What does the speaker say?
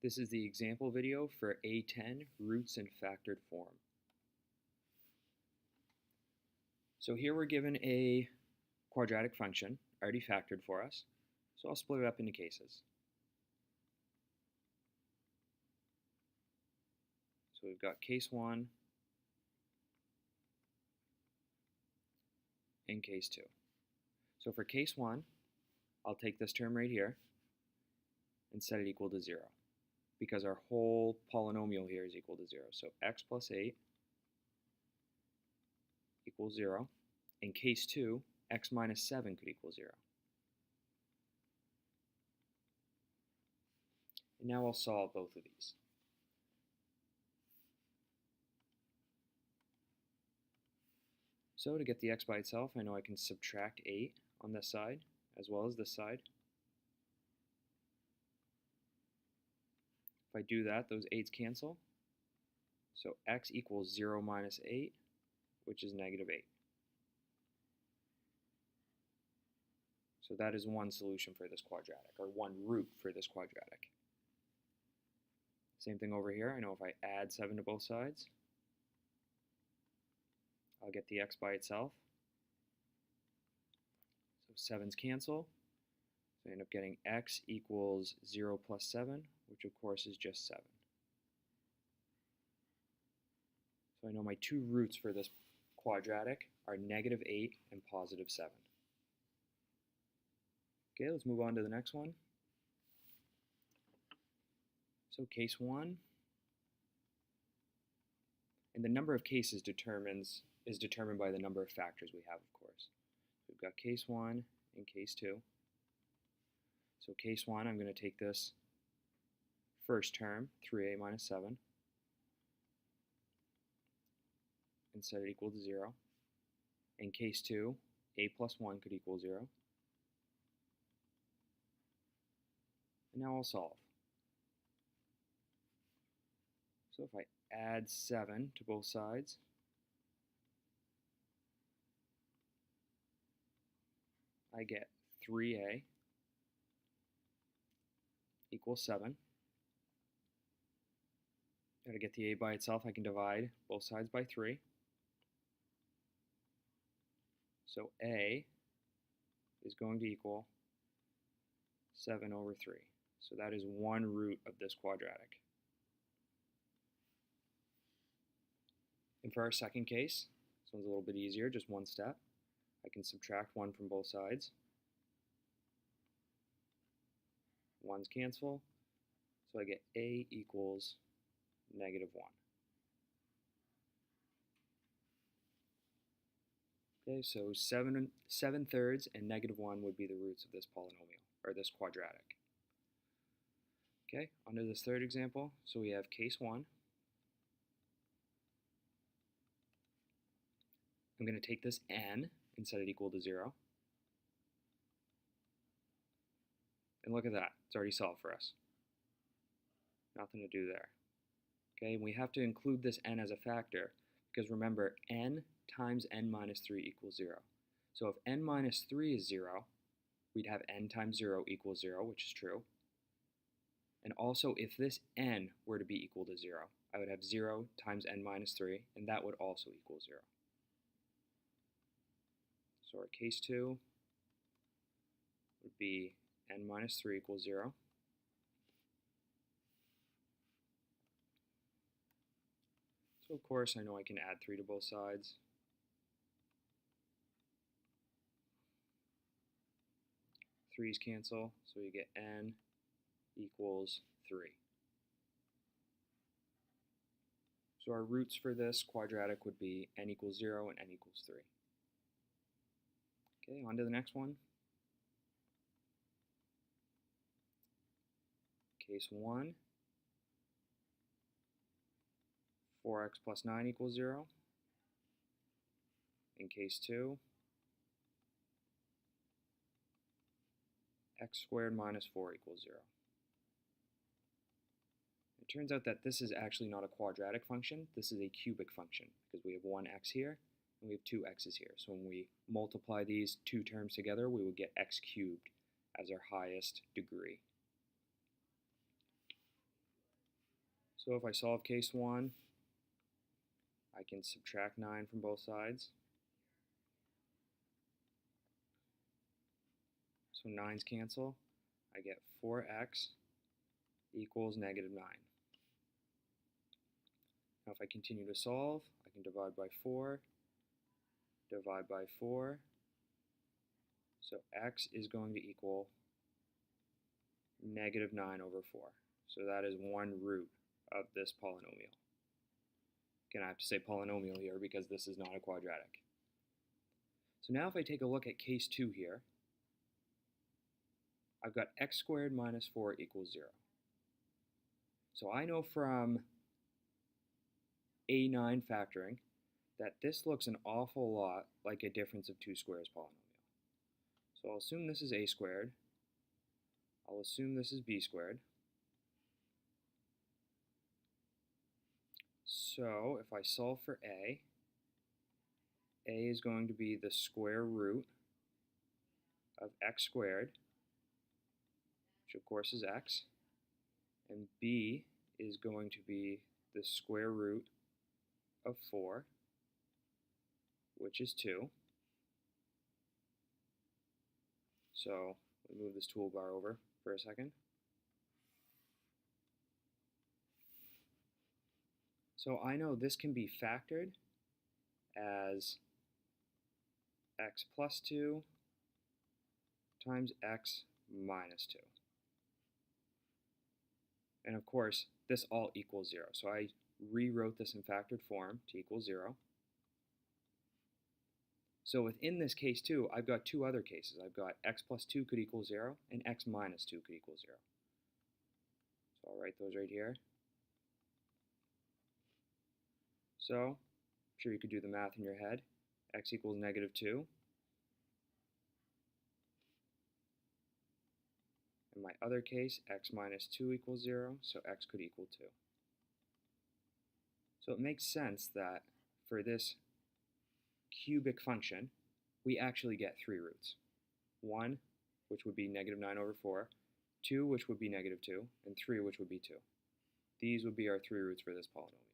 This is the example video for A10 roots in factored form. So here we're given a quadratic function, already factored for us. So I'll split it up into cases. So we've got case 1 and case 2. So for case 1, I'll take this term right here and set it equal to 0, because our whole polynomial here is equal to 0. So x plus 8 equals 0. In case 2, x minus 7 could equal 0. And now I'll solve both of these. So to get the x by itself, I know I can subtract 8 on this side as well as this side. If I do that, those 8's cancel. So x equals 0 minus 8, which is negative 8. So that is one solution for this quadratic, or one root for this quadratic. Same thing over here. I know if I add 7 to both sides, I'll get the x by itself. So 7's cancel. So I end up getting x equals 0 plus 7, which of course is just 7. So I know my two roots for this quadratic are negative 8 and positive 7. Okay, let's move on to the next one. So case 1, and the number of cases is determined by the number of factors we have, of course. We've got case 1 and case 2. So case 1, I'm going to take this first term, 3a minus 7, and set it equal to 0. In case 2, a plus 1 could equal 0. And now I'll solve. So if I add 7 to both sides, I get 3a equals 7. Now to get the a by itself, I can divide both sides by 3. So a is going to equal 7 over 3. So that is one root of this quadratic. And for our second case, this one's a little bit easier, just one step. I can subtract 1 from both sides. 1's cancel, so I get a equals negative 1. Okay, so 7 thirds and negative 1 would be the roots of this polynomial, or this quadratic. Okay, on to this third example. So we have case 1. I'm going to take this n and set it equal to 0. And look at that, it's already solved for us. Nothing to do there. Okay, and we have to include this n as a factor, because remember, n times n minus 3 equals 0. So if n minus 3 is 0, we'd have n times 0 equals 0, which is true. And also, if this n were to be equal to 0, I would have 0 times n minus 3, and that would also equal 0. So our case 2 would be n minus 3 equals 0. So of course I know I can add 3 to both sides. Threes cancel, so you get n equals 3. So our roots for this quadratic would be n equals 0 and n equals 3. Okay, on to the next one. Case 1, 4x plus 9 equals 0. In case 2, x squared minus 4 equals 0. It turns out that this is actually not a quadratic function, this is a cubic function, because we have one x here and we have two x's here. So when we multiply these two terms together, we would get x cubed as our highest degree. So if I solve case 1, I can subtract 9 from both sides. So 9's cancel. I get 4x equals negative 9. Now if I continue to solve, I can divide by 4, divide by 4. So x is going to equal negative 9 over 4. So that is 1 root of this polynomial. Again, I have to say polynomial here because this is not a quadratic. So now if I take a look at case 2 here, I've got x squared minus 4 equals 0. So I know from A9 factoring that this looks an awful lot like a difference of two squares polynomial. So I'll assume this is a squared. I'll assume this is b squared. So if I solve for a is going to be the square root of x squared, which of course is x, and b is going to be the square root of 4, which is 2. So let me move this toolbar over for a second. So I know this can be factored as x plus 2 times x minus 2. And of course, this all equals 0. So I rewrote this in factored form to equal 0. So within this case 2, I've got two other cases. I've got x plus 2 could equal 0, and x minus 2 could equal 0. So I'll write those right here. So I'm sure you could do the math in your head. X equals negative 2. In my other case, x minus 2 equals 0, so x could equal 2. So it makes sense that for this cubic function, we actually get 3 roots. 1, which would be negative 9 over 4, 2, which would be negative 2, and 3, which would be 2. These would be our 3 roots for this polynomial.